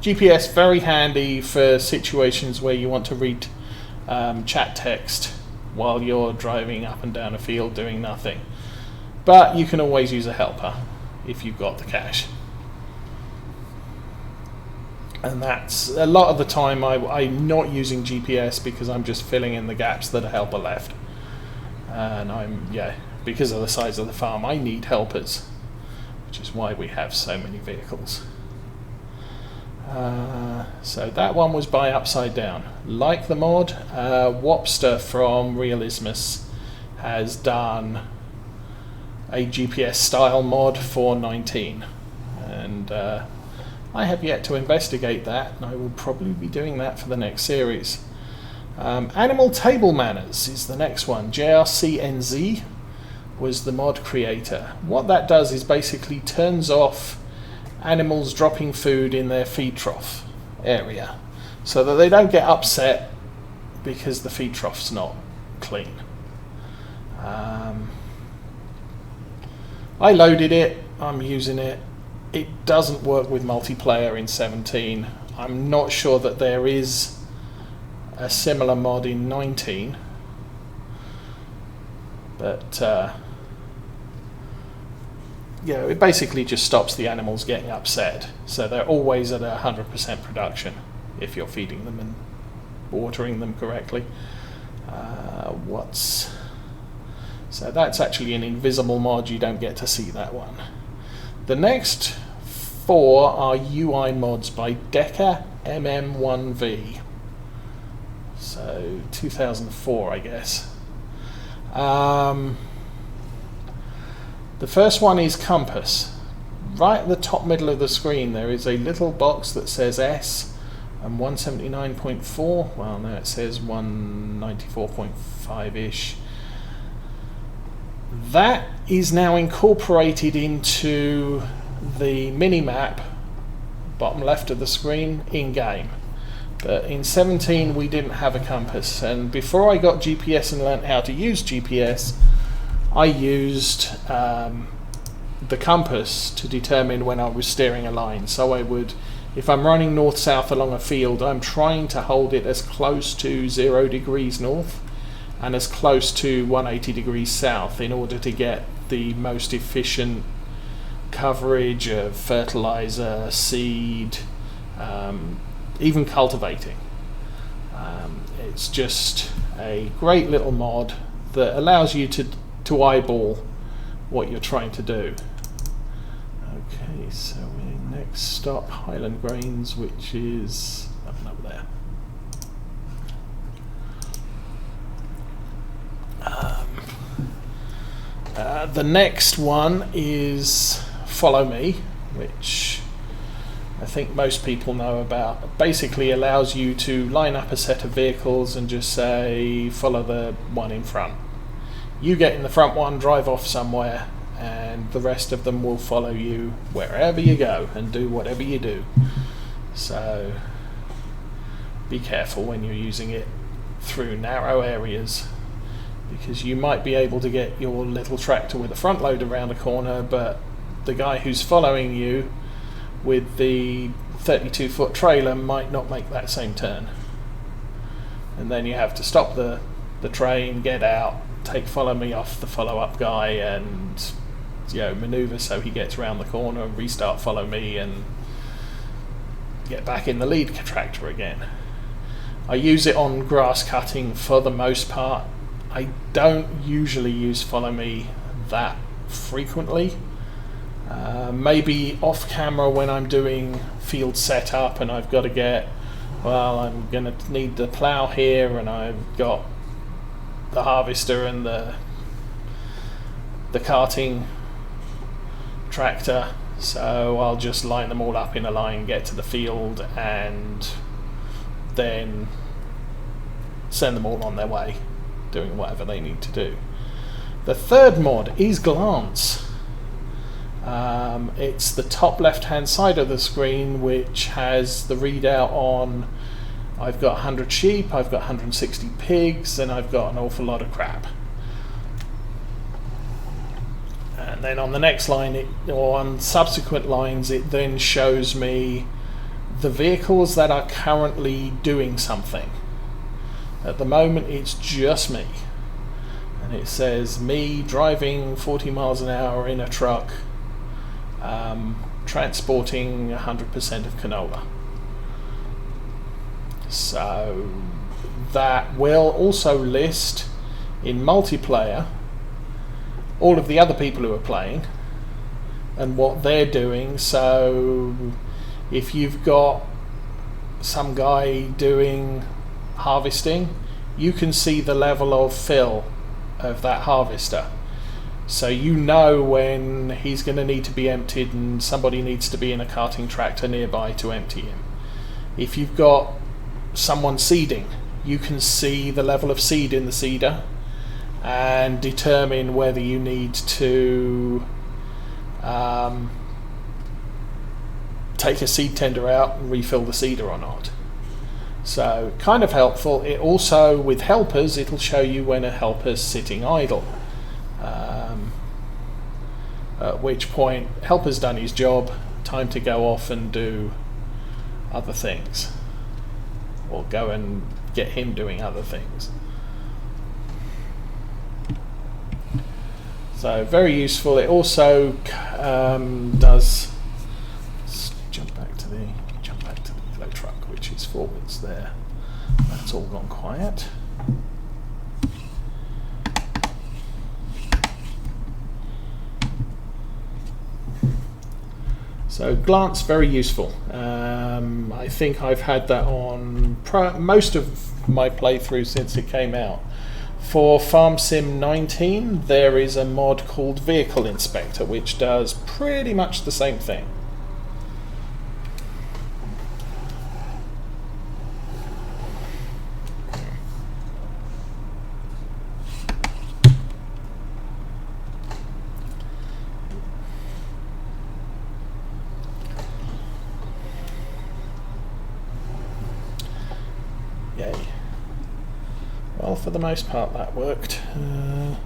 GPS very handy for situations where you want to read chat text while you're driving up and down a field doing nothing. But you can always use a helper if you've got the cache. And that's a lot of the time I'm not using GPS because I'm just filling in the gaps that a helper left. And because of the size of the farm, I need helpers, which is why we have so many vehicles. So that one was by Upside Down. Like the mod, Wopster from Realismus has done a GPS style mod for 19, and I have yet to investigate that, and I will probably be doing that for the next series. Animal Table Manners is the next one. JRCNZ was the mod creator. What that does is basically turns off animals dropping food in their feed trough area so that they don't get upset because the feed trough's not clean. I loaded it, I'm using it. It doesn't work with multiplayer in 17. I'm not sure that there is a similar mod in 19, but it basically just stops the animals getting upset, so they're always at 100% production if you're feeding them and watering them correctly. So that's actually an invisible mod, you don't get to see that one. The next 4 are UI mods by Deca MM1V. So 2004, I guess. The first one is Compass. Right at the top middle of the screen there is a little box that says S and 179.4. Well, now it says 194.5-ish. That is now incorporated into the mini-map, bottom left of the screen, in-game. But in 17 we didn't have a compass, and before I got GPS and learnt how to use GPS, I used the compass to determine when I was steering a line. So I would, if I'm running north-south along a field, I'm trying to hold it as close to 0 degrees north and as close to 180 degrees south in order to get the most efficient coverage of fertilizer, seed, even cultivating. It's just a great little mod that allows you to eyeball what you're trying to do. Okay, so we next stop Highland Grains, which is up there. The next one is Follow Me, which I think most people know about. It basically allows you to line up a set of vehicles and just say follow the one in front. You get in the front one, drive off somewhere, and the rest of them will follow you wherever you go and do whatever you do. So be careful when you're using it through narrow areas, because you might be able to get your little tractor with a front load around a corner, but the guy who's following you with the 32-foot trailer might not make that same turn. And then you have to stop the train, get out, take Follow Me off the follow-up guy, and maneuver so he gets around the corner and restart Follow Me and get back in the lead tractor again. I use it on grass cutting for the most part. I don't usually use Follow Me that frequently. Maybe off camera when I'm doing field setup and I've got to I'm going to need the plough here, and I've got the harvester and the carting tractor, so I'll just line them all up in a line, get to the field, and then send them all on their way, doing whatever they need to do. The third mod is Glance. It's the top left hand side of the screen, which has the readout on I've got 100 sheep, I've got 160 pigs, and I've got an awful lot of crap. And then on the next line, or on subsequent lines, it then shows me the vehicles that are currently doing something. At the moment it's just me, and it says me driving 40 miles an hour in a truck, transporting 100% of canola. So that will also list in multiplayer all of the other people who are playing and what they're doing. So if you've got some guy doing harvesting, you can see the level of fill of that harvester, so you know when he's going to need to be emptied and somebody needs to be in a carting tractor nearby to empty him. If you've got someone seeding, you can see the level of seed in the seeder and determine whether you need to take a seed tender out and refill the seeder or not. So kind of helpful. It also, with helpers, it'll show you when a helper's sitting idle, at which point helper's done his job, time to go off and do other things, or go and get him doing other things. So very useful. It also does, let's jump back to the flow truck, which is forwards there. That's all gone quiet. So glance, very useful. I think I've had that on most of my playthrough since it came out. For Farm Sim 19, there is a mod called Vehicle Inspector, which does pretty much the same thing. Yay. Well, for the most part that worked. And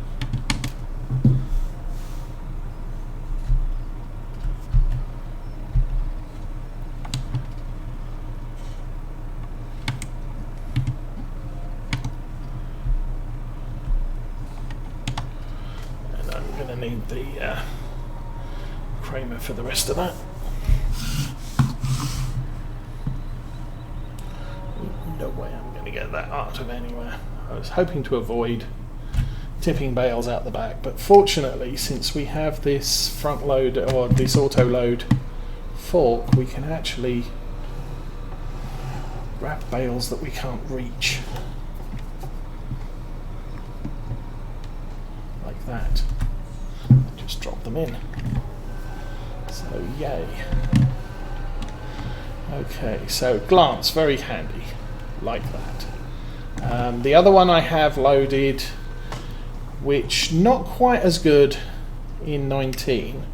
I'm going to need the Kramer for the rest of that. No way I'm going to get that out of anywhere. I was hoping to avoid tipping bales out the back, but fortunately, since we have this front load or this auto load fork, we can actually grab bales that we can't reach, like that, and just drop them in. So yay. Okay, so glance, very handy, like that. The other one I have loaded, which not quite as good in 19,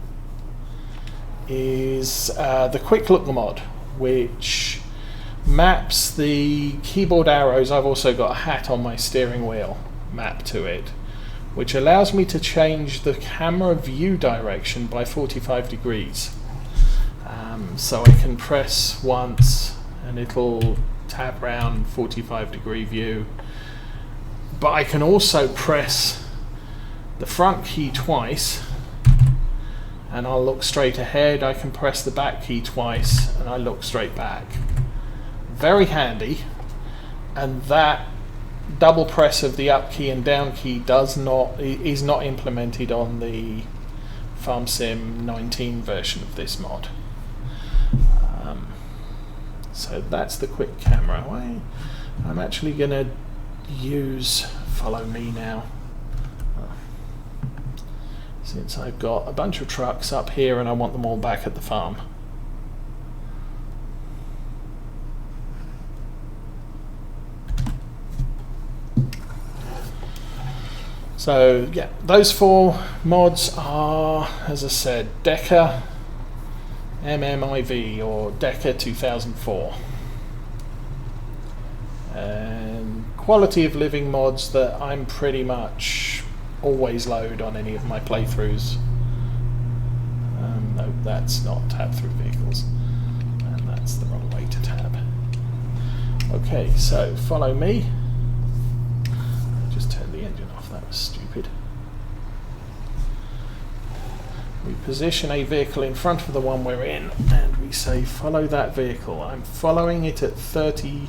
is the Quick Look mod, which maps the keyboard arrows. I've also got a hat on my steering wheel mapped to it, which allows me to change the camera view direction by 45 degrees. So I can press once and it'll tab round 45-degree view, but I can also press the front key twice and I'll look straight ahead. I can press the back key twice and I look straight back. Very handy. And that double press of the up key and down key is not implemented on the Farm Sim 19 version of this mod. So that's the quick camera. I'm actually going to use Follow Me now, since I've got a bunch of trucks up here and I want them all back at the farm. So yeah, those four mods are, as I said, Deca MMIV or Deca 2004, and quality of living mods that I'm pretty much always load on any of my playthroughs. No, that's not tab through vehicles, and that's the wrong way Okay, so follow me. Just turn the engine off, that was stupid. We position a vehicle in front of the one we're in and we say follow that vehicle. I'm following it at 30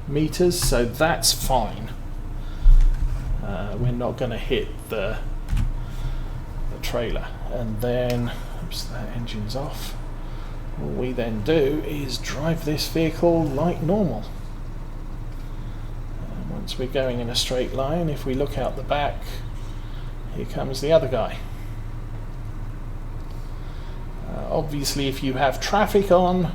meters, so that's fine. We're not going to hit the trailer. And then, oops, that engine's off. All we then do is drive this vehicle like normal. And once we're going in a straight line, if we look out the back, here comes the other guy. Obviously, if you have traffic on,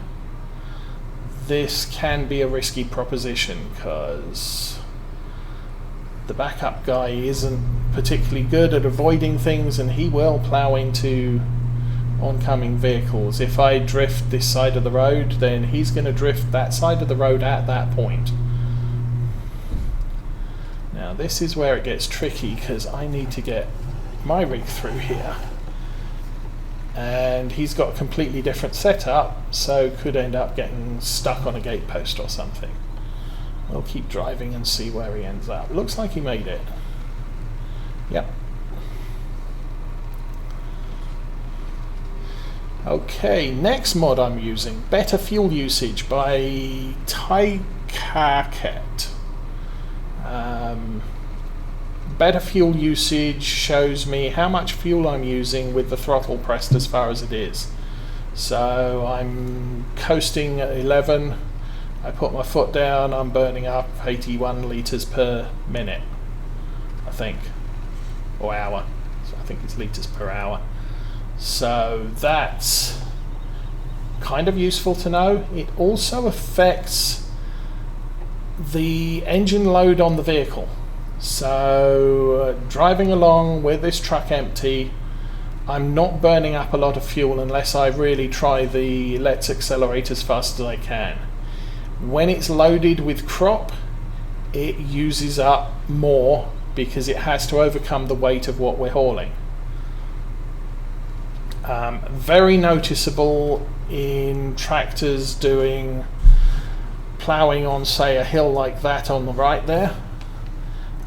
this can be a risky proposition because the backup guy isn't particularly good at avoiding things and he will plow into oncoming vehicles. If I drift this side of the road, then he's going to drift that side of the road at that point. Now this is where it gets tricky because I need to get my rig through here. And he's got a completely different setup, so could end up getting stuck on a gate post or something. We'll keep driving and see where he ends up. Looks like he made it. Yep. Okay, next mod I'm using, Better Fuel Usage by Taikaket. Better Fuel Usage shows me how much fuel I'm using with the throttle pressed as far as it is. So I'm coasting at 11, I put my foot down, I'm burning up 81 litres per minute, I think, or hour. So I think it's litres per hour. So that's kind of useful to know. It also affects the engine load on the vehicle. So driving along with this truck empty, I'm not burning up a lot of fuel unless I really try the let's accelerate as fast as I can. When it's loaded with crop, it uses up more because it has to overcome the weight of what we're hauling. Very noticeable in tractors doing ploughing on, say, a hill like that on the right there.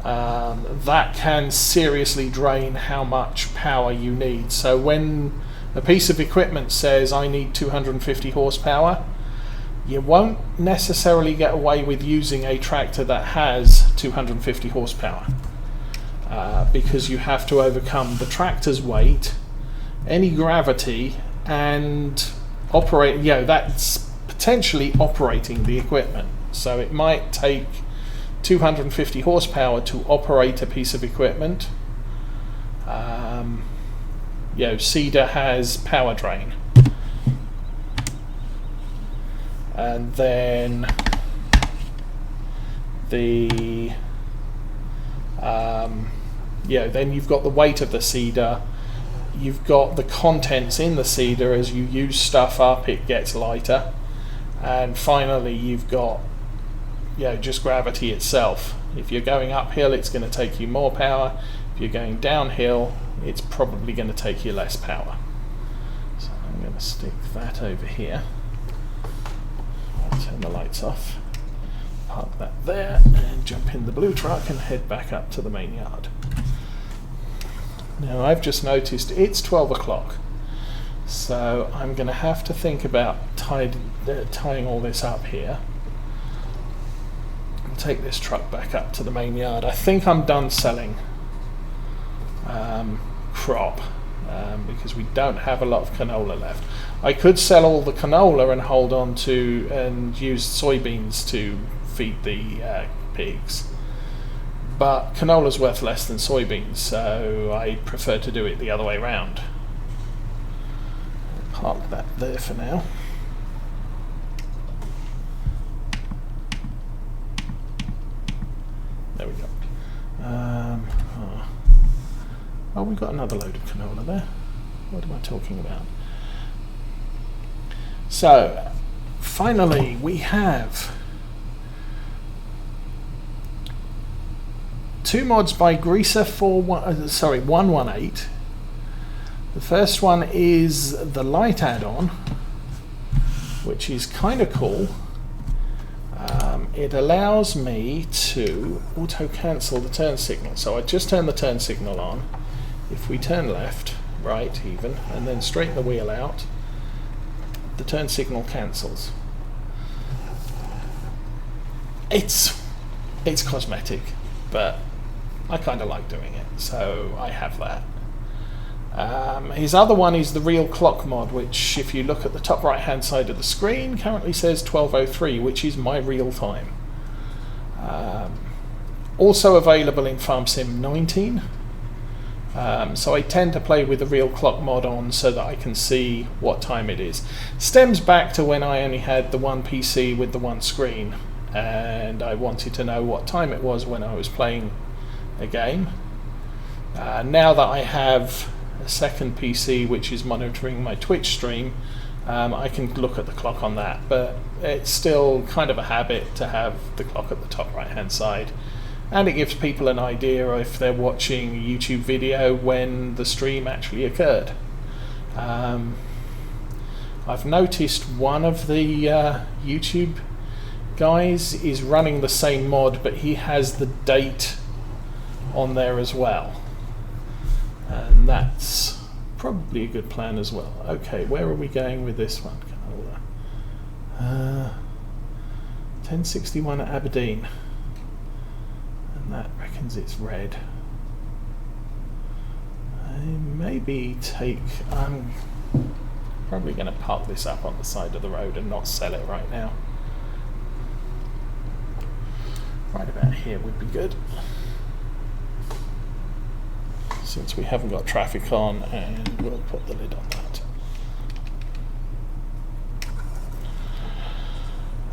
That can seriously drain how much power you need. So when a piece of equipment says I need 250 horsepower, you won't necessarily get away with using a tractor that has 250 horsepower because you have to overcome the tractor's weight, any gravity, and operate. That's potentially operating the equipment. So it might take 250 horsepower to operate a piece of equipment. Cedar has power drain, and then then you've got the weight of the Cedar, you've got the contents in the Cedar. As you use stuff up, it gets lighter, and finally you've got just gravity itself. If you're going uphill, it's going to take you more power. If you're going downhill, it's probably going to take you less power. So I'm going to stick that over here. I'll turn the lights off, park that there, and jump in the blue truck and head back up to the main yard. Now I've just noticed it's 12 o'clock, so I'm going to have to think about tying all this up here. Take this truck back up to the main yard. I think I'm done selling crop because we don't have a lot of canola left. I could sell all the canola and hold on to and use soybeans to feed the pigs, but canola's worth less than soybeans, so I prefer to do it the other way around. Park that there for now. There we go. Oh, we've got another load of canola there. What am I talking about? So, finally, we have two mods by Greaser 118. The first one is the light add-on, which is kind of cool. it allows me to auto cancel the turn signal. So I just turn the turn signal on. If we turn left, right even, and then straighten the wheel out, the turn signal cancels. It's cosmetic, but I kind of like doing it, so I have that. His other one is the real clock mod, which if you look at the top right hand side of the screen currently says 12:03, which is my real time. Also available in Farm Sim 19, so I tend to play with the real clock mod on so that I can see what time it is. Stems back to when I only had the one PC with the one screen, and I wanted to know what time it was when I was playing a game. Now that I have a second PC which is monitoring my Twitch stream, I can look at the clock on that, but it's still kind of a habit to have the clock at the top right hand side, and it gives people an idea if they're watching a YouTube video when the stream actually occurred. I've noticed one of the YouTube guys is running the same mod, but he has the date on there as well, and that's probably a good plan as well. Okay, where are we going with this one? 1061 at Aberdeen, and that reckons it's red. I'm probably going to park this up on the side of the road and not sell it right now. Right about here would be good, since we haven't got traffic on, and we'll put the lid on that.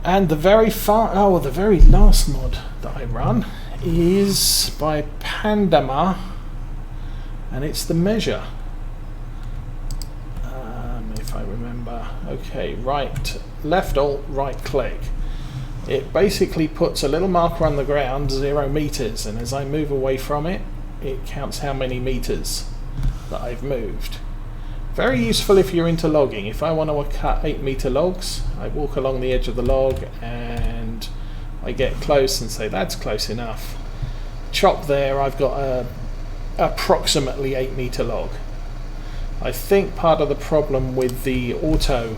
And the very last mod that I run is by Pandama, and it's the measure. If I remember, okay, left alt, right click. It basically puts a little marker on the ground, 0 meters, and as I move away from it, it counts how many meters that I've moved. Very useful if you're into logging. If I want to cut 8-meter logs, I walk along the edge of the log and I get close and say that's close enough. Chop there, I've got a approximately 8-meter log. I think part of the problem with the auto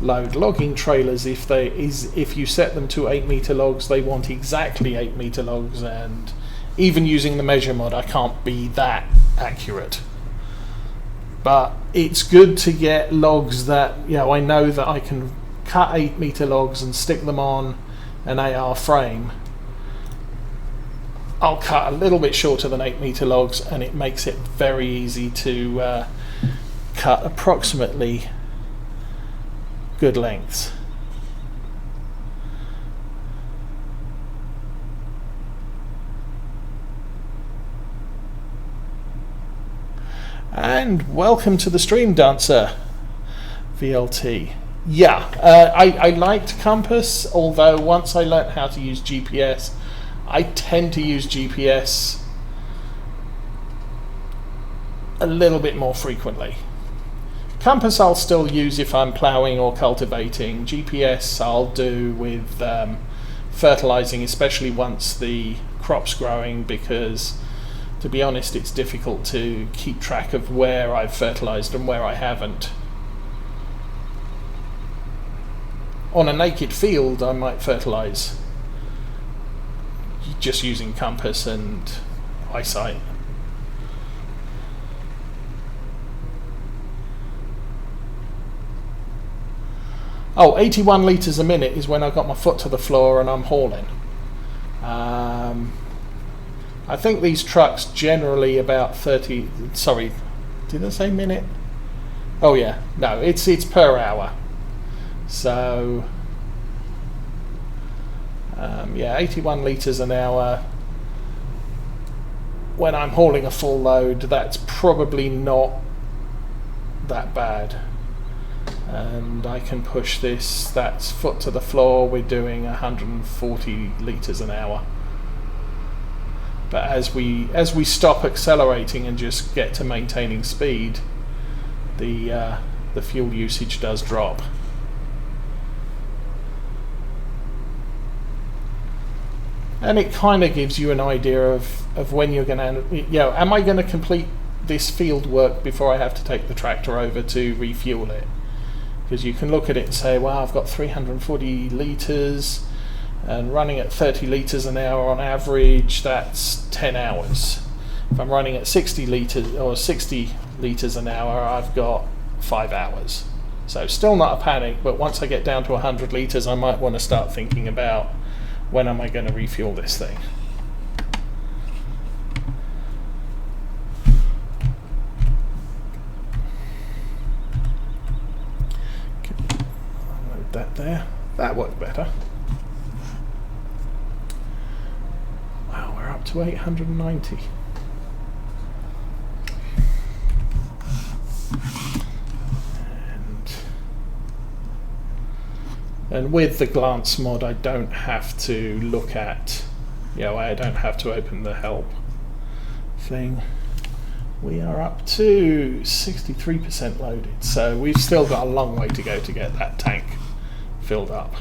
load logging trailers, if you set them to 8-meter logs, they want exactly 8-meter logs, and even using the measure mod I can't be that accurate. But it's good to get logs that, I know that I can cut 8-meter logs and stick them on an AR frame. I'll cut a little bit shorter than 8-meter logs, and it makes it very easy to cut approximately good lengths. And welcome to the stream, Dancer VLT. I liked Compass, although once I learnt how to use GPS, I tend to use GPS a little bit more frequently. Compass I'll still use if I'm ploughing or cultivating. GPS I'll do with fertilizing, especially once the crop's growing, because to be honest it's difficult to keep track of where I've fertilized and where I haven't. On a naked field I might fertilize just using compass and eyesight. Oh, 81 litres a minute is when I've got my foot to the floor and I'm hauling. I think these trucks generally about 30, sorry, did I say minute? Oh yeah, no, it's per hour. So, 81 litres an hour. When I'm hauling a full load, that's probably not that bad. And I can push this, that's foot to the floor, we're doing 140 litres an hour. But as we stop accelerating and just get to maintaining speed, the fuel usage does drop. And it kind of gives you an idea of when you're going to, am I going to complete this field work before I have to take the tractor over to refuel it? Because you can look at it and say, well, I've got 340 litres and running at 30 litres an hour on average, that's 10 hours. If I'm running at 60 litres or 60 litres an hour, I've got 5 hours. So still not a panic, but once I get down to 100 litres, I might want to start thinking about when am I going to refuel this thing. Load that there. That worked better. Wow, we're up to 890. And with the glance mod, I don't have to look at, I don't have to open the help thing. We are up to 63% loaded, so we've still got a long way to go to get that tank filled up.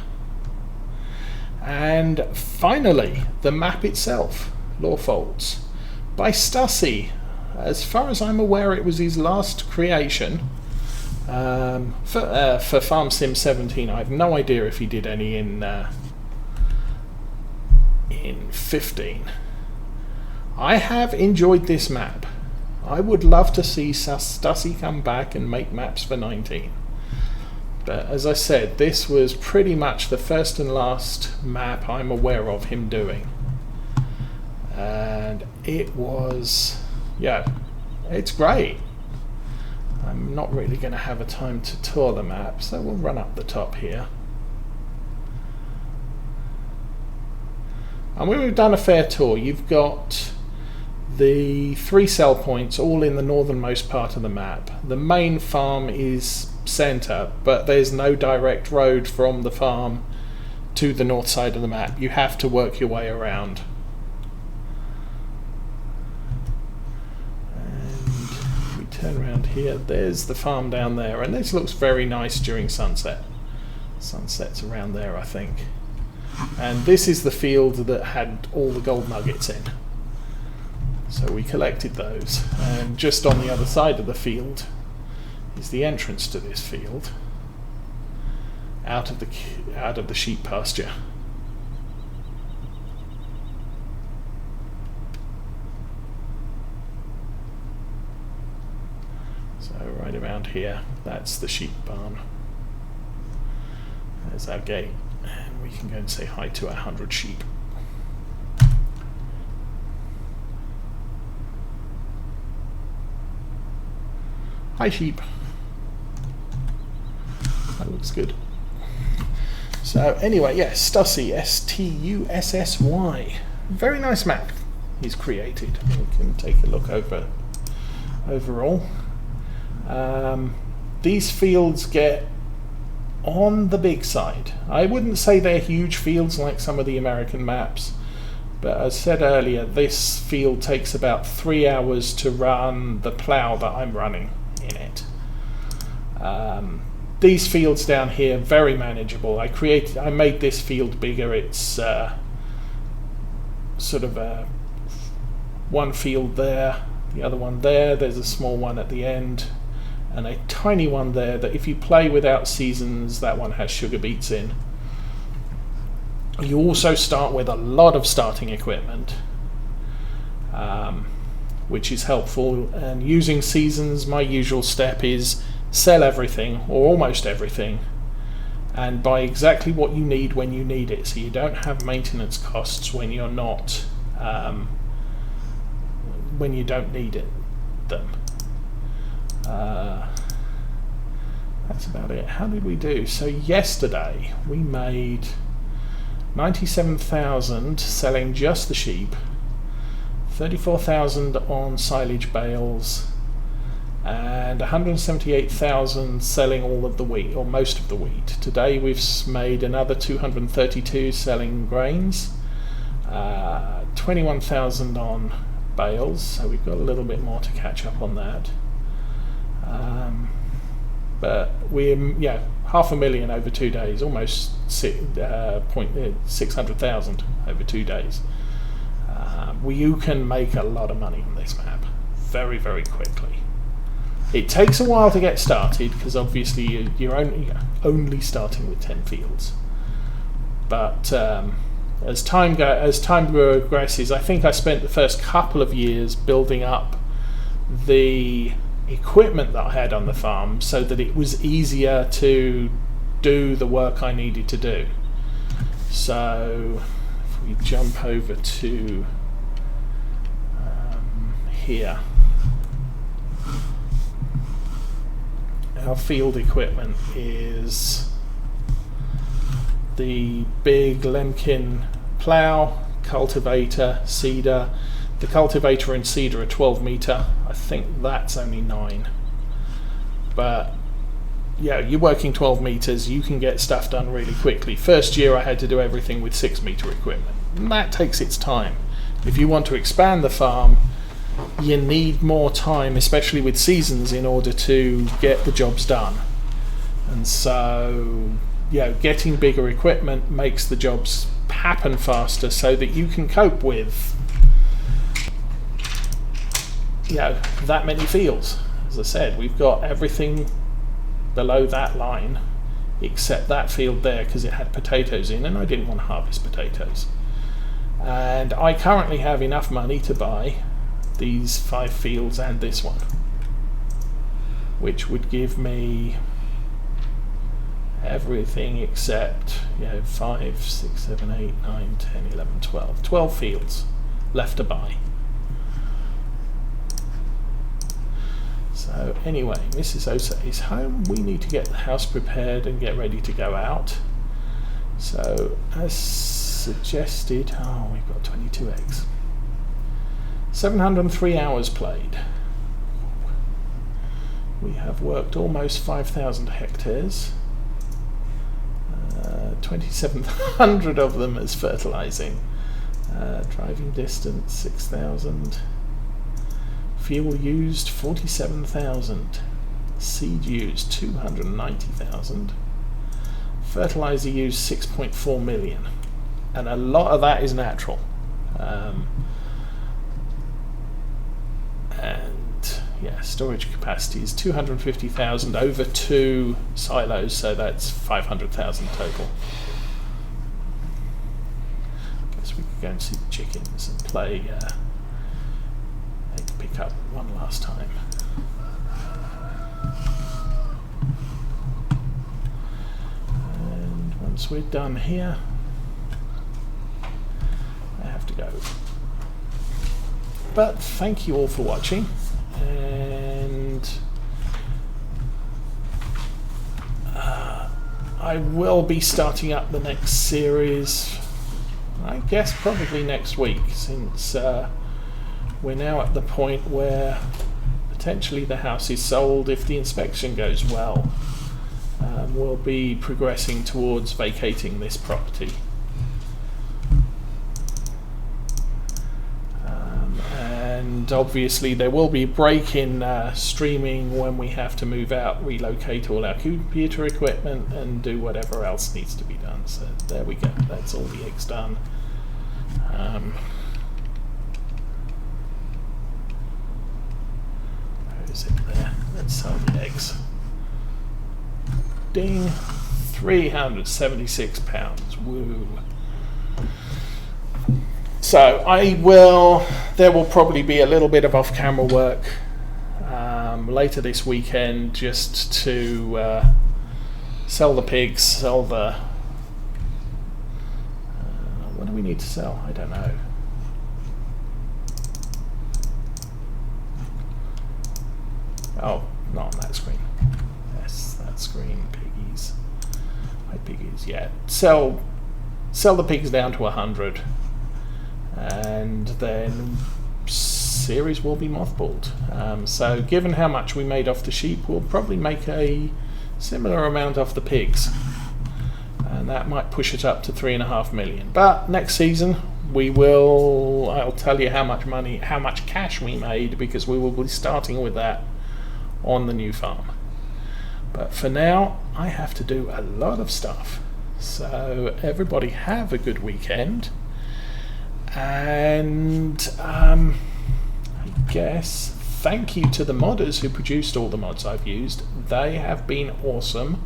And finally, the map itself, Lawfolds, by Stussy. As far as I'm aware, it was his last creation. For Farm Sim 17, I have no idea if he did any in 15. I have enjoyed this map. I would love to see Stussy come back and make maps for 19. But as I said, this was pretty much the first and last map I'm aware of him doing. And it was, it's great. I'm not really going to have a time to tour the map, so we'll run up the top here. And when we've done a fair tour, you've got the 3 sell points all in the northernmost part of the map. The main farm is centre, but there's no direct road from the farm to the north side of the map. You have to work your way around. Turn around here, there's the farm down there, and this looks very nice during sunset. Sunset's around there, I think. And this is the field that had all the gold nuggets in. So we collected those, and just on the other side of the field is the entrance to this field out of the sheep pasture. So right around here, that's the sheep barn. There's our gate, and we can go and say hi to 100 sheep. Hi sheep. That looks good. So anyway, yes, Stussy, Stussy. Very nice map he's created. We can take a look overall. These fields get on the big side. I wouldn't say they're huge fields like some of the American maps, but as said earlier, this field takes about 3 hours to run the plough that I'm running in it. These fields down here, very manageable. I made this field bigger. It's sort of one field there, the other one there, there's a small one at the end, and a tiny one there that if you play without seasons, that one has sugar beets in. You also start with a lot of starting equipment, which is helpful, and using seasons, my usual step is sell everything, or almost everything, and buy exactly what you need when you need it, so you don't have maintenance costs when you're not when you don't need them. That's about it. How did we do? So yesterday we made 97,000 selling just the sheep, 34,000 on silage bales, and 178,000 selling all of the wheat, or most of the wheat. Today we've made another 232 selling grains, 21,000 on bales, so we've got a little bit more to catch up on that. But we're 500,000 over 2 days, almost 600,000 over 2 days. You can make a lot of money on this map very, very quickly. It takes a while to get started because obviously you're only starting with 10 fields. But as time progresses, I think I spent the first couple of years building up the equipment that I had on the farm so that it was easier to do the work I needed to do. So if we jump over to here, our field equipment is the big Lemkin plough, cultivator, seeder. The cultivator and seeder are 12 metre. I think that's only 9. But yeah, you're working 12 metres, you can get stuff done really quickly. First year I had to do everything with 6 metre equipment. And that takes its time. If you want to expand the farm, you need more time, especially with seasons, in order to get the jobs done. And so, getting bigger equipment makes the jobs happen faster so that you can cope with that many fields. As I said, we've got everything below that line except that field there because it had potatoes in and I didn't want to harvest potatoes. And I currently have enough money to buy these 5 fields and this one, which would give me everything except 5, 6, 7, 8, 9, 10, 11, 12 fields left to buy. So anyway, Mrs. Osa is home. We need to get the house prepared and get ready to go out. So as suggested, we've got 22 eggs. 703 hours played. We have worked almost 5,000 hectares. 2,700 of them as fertilizing. Driving distance 6,000. Fuel used 47,000. Seed used 290,000. Fertilizer used 6.4 million. And a lot of that is natural. Storage capacity is 250,000 over 2 silos, so that's 500,000 total. Guess we could go and see the chickens and play egg pick up one last time. And once we're done here, I have to go. But thank you all for watching, and I will be starting up the next series, I guess probably next week, since we're now at the point where potentially the house is sold if the inspection goes well. We'll be progressing towards vacating this property. And obviously there will be a break in streaming when we have to move out, relocate all our computer equipment and do whatever else needs to be done. So there we go, that's all the eggs done. Where is it there? Let's sell the eggs. Ding, £376, woo. So there will probably be a little bit of off-camera work later this weekend, just to sell the pigs, sell the... what do we need to sell? I don't know. Oh, not on that screen. Yes, that screen, piggies. My piggies, yeah. Sell the pigs down to 100. And then series will be mothballed. So given how much we made off the sheep, we'll probably make a similar amount off the pigs, and that might push it up to 3.5 million. But next season I'll tell you how much cash we made, because we will be starting with that on the new farm. But for now, I have to do a lot of stuff. So everybody have a good weekend, and I guess thank you to the modders who produced all the mods I've used. They have been awesome,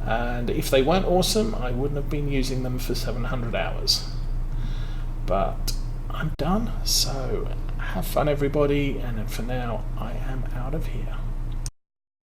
and if they weren't awesome I wouldn't have been using them for 700 hours. But I'm done, so have fun everybody, and for now I am out of here.